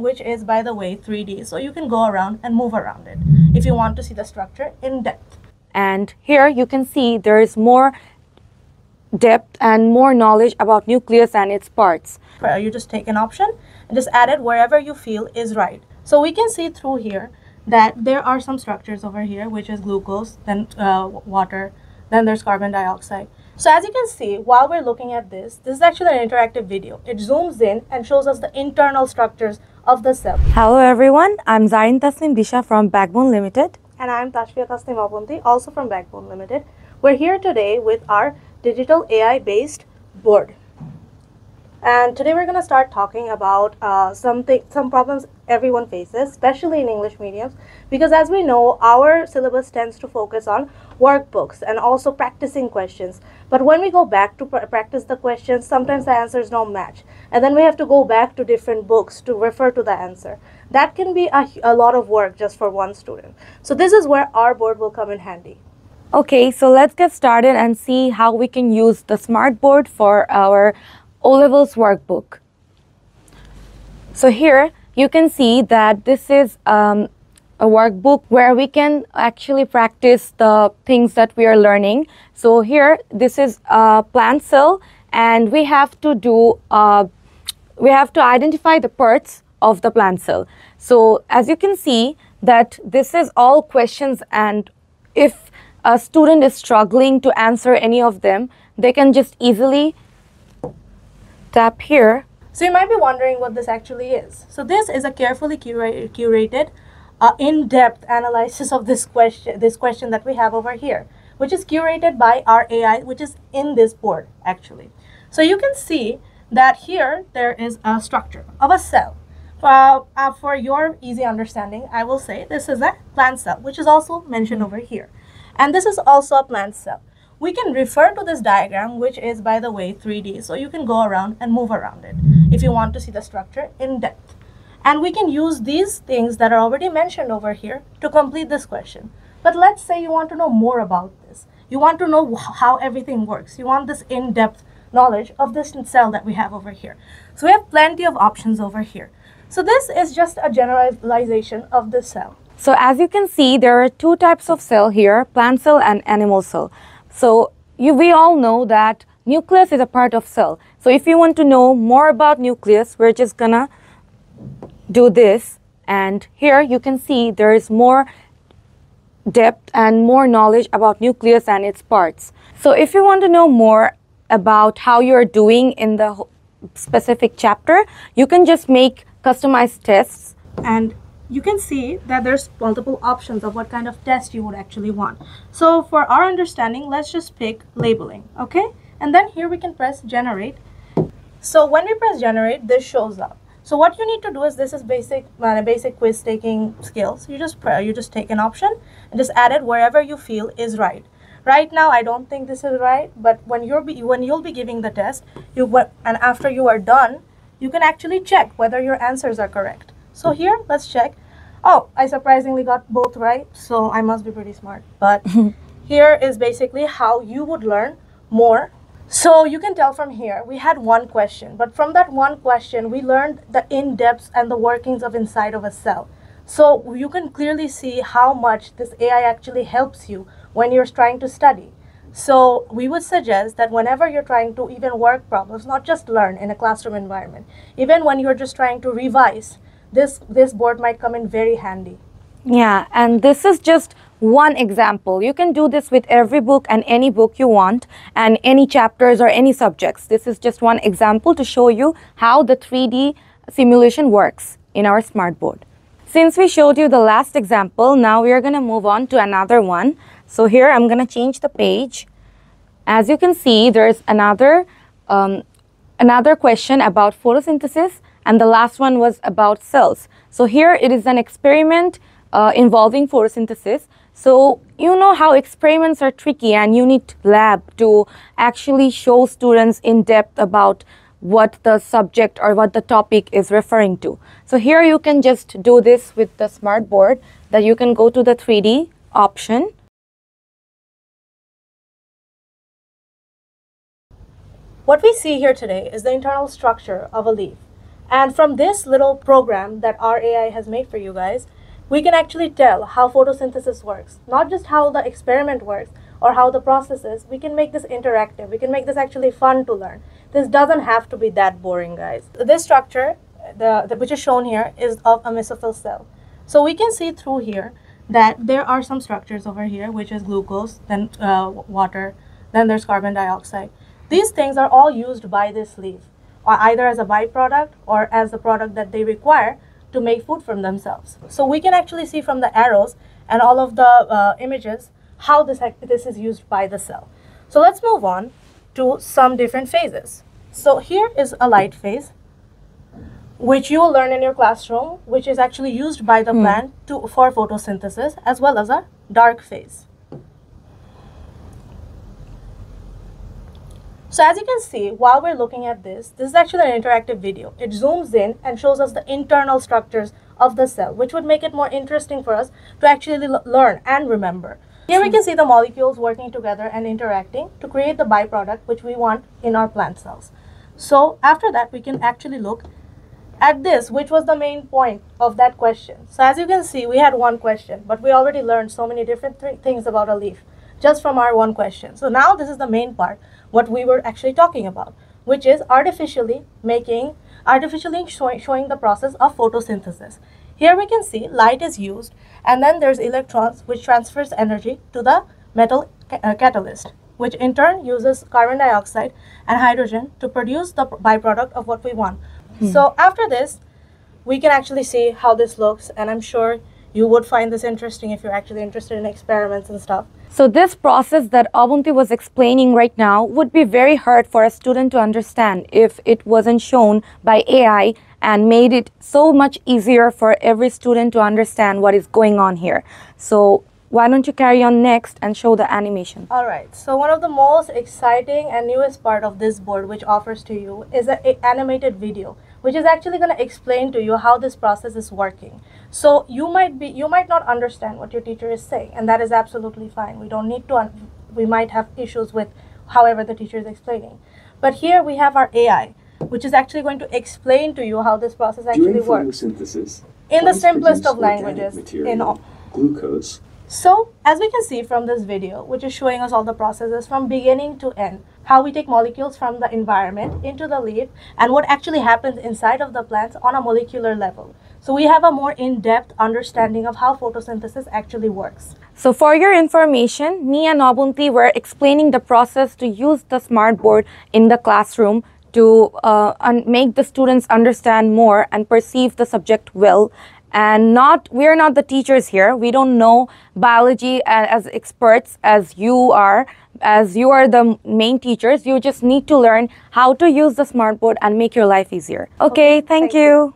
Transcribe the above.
which is, by the way, 3D. So you can go around and move around it if you want to see the structure in depth. And here you can see there is more depth and more knowledge about nucleus and its parts. You just take an option and just add it wherever you feel is right. So we can see through here that there are some structures over here, which is glucose, then water, then there's carbon dioxide. So as you can see, while we're looking at this is actually an interactive video. It zooms in and shows us the internal structures of the cell. Hello everyone, I'm Zarin Tasnim Disha from BacBon Limited. And I'm Tashfiya Tasnim Abunti, also from BacBon Limited. We're here today with our digital AI-based board. And today we're going to start talking about some problems everyone faces, especially in English mediums, because as we know, our syllabus tends to focus on workbooks and also practicing questions. But when we go back to practice the questions, sometimes the answers don't match. And then we have to go back to different books to refer to the answer. That can be a lot of work just for one student. So this is where our board will come in handy. Okay, so let's get started and see how we can use the smart board for our O-levels workbook. So here you can see that this is a workbook where we can actually practice the things that we are learning. So here this is a plant cell, and we have to identify the parts of the plant cell. So as you can see that this is all questions, and if a student is struggling to answer any of them, they can just easily tap here. So you might be wondering what this actually is. So this is a carefully curated in-depth analysis of this question that we have over here, which is curated by our AI, which is in this board actually. So you can see that here there is a structure of a cell. For your easy understanding, I will say this is a plant cell, which is also mentioned over here. And this is also a plant cell. We can refer to this diagram, which is, by the way, 3D. So you can go around and move around it if you want to see the structure in depth. And we can use these things that are already mentioned over here to complete this question. But let's say you want to know more about this. You want to know how everything works. You want this in-depth knowledge of this cell that we have over here. So we have plenty of options over here. So this is just a generalization of the cell. So as you can see, there are two types of cell here, plant cell and animal cell. So we all know that nucleus is a part of cell. So if you want to know more about nucleus, we're just gonna do this. And here you can see there is more depth and more knowledge about nucleus and its parts. So if you want to know more about how you're doing in the specific chapter, you can just make customized tests. And you can see that there's multiple options of what kind of test you would actually want. So for our understanding, let's just pick labeling, okay? And then here we can press generate. So when we press generate, this shows up. So what you need to do is, this is basic quiz taking skills. You just take an option and just add it wherever you feel is right. Right now, I don't think this is right, but when you'll be giving the test, and after you are done, you can actually check whether your answers are correct. So here, let's check. Oh, I surprisingly got both right, so I must be pretty smart. But here is basically how you would learn more. So you can tell from here, we had one question, but from that one question, we learned the in-depth and the workings of inside of a cell. So you can clearly see how much this AI actually helps you when you're trying to study. So we would suggest that whenever you're trying to even work problems, not just learn in a classroom environment, even when you're just trying to revise, this board might come in very handy. Yeah, and this is just one example. You can do this with every book and any book you want, and any chapters or any subjects. This is just one example to show you how the 3D simulation works in our smart board. Since we showed you the last example, now we are going to move on to another one. So here I'm going to change the page. As you can see, there's another question about photosynthesis, and the last one was about cells. So here it is an experiment involving photosynthesis. So you know how experiments are tricky, and you need lab to actually show students in depth about what the subject or what the topic is referring to. So here you can just do this with the smart board, that you can go to the 3D option. What we see here today is the internal structure of a leaf. And from this little program that our AI has made for you guys, we can actually tell how photosynthesis works, not just how the experiment works or how the process is. We can make this interactive. We can make this actually fun to learn. This doesn't have to be that boring, guys. This structure, which is shown here, is of a mesophyll cell. So we can see through here that there are some structures over here, which is glucose, then water, then there's carbon dioxide. These things are all used by this leaf, or either as a byproduct or as the product that they require to make food from themselves. So we can actually see from the arrows and all of the images how this is used by the cell. So let's move on to some different phases. So here is a light phase, which you will learn in your classroom, which is actually used by the plant for photosynthesis, as well as a dark phase. So as you can see, while we're looking at this is actually an interactive video. It zooms in and shows us the internal structures of the cell, which would make it more interesting for us to actually learn and remember. Here we can see the molecules working together and interacting to create the byproduct which we want in our plant cells. So after that, we can actually look at this, which was the main point of that question. So as you can see, we had one question, but we already learned so many different things about a leaf just from our one question. So now this is the main part, what we were actually talking about, which is artificially showing the process of photosynthesis. Here we can see light is used, and then there's electrons, which transfers energy to the metal catalyst, which in turn uses carbon dioxide and hydrogen to produce the byproduct of what we want. So after this, we can actually see how this looks, and I'm sure you would find this interesting if you're actually interested in experiments and stuff. So this process that Abanti was explaining right now would be very hard for a student to understand if it wasn't shown by AI and made it so much easier for every student to understand what is going on here. So why don't you carry on next and show the animation? All right, so one of the most exciting and newest part of this board which offers to you is an animated video, which is actually going to explain to you how this process is working. So you might not understand what your teacher is saying, and that is absolutely fine. We don't need to, we might have issues with however the teacher is explaining. But here we have our AI, which is actually going to explain to you how this process actually works. Photosynthesis, in the simplest of languages. Glucose. So, as we can see from this video, which is showing us all the processes from beginning to end, how we take molecules from the environment into the leaf, and what actually happens inside of the plants on a molecular level. So we have a more in-depth understanding of how photosynthesis actually works. So for your information, me and Abanti were explaining the process to use the smart board in the classroom to make the students understand more and perceive the subject well. And we are not the teachers here. We don't know biology as experts as you are the main teachers. You just need to learn how to use the smart board and make your life easier. Okay, thank you.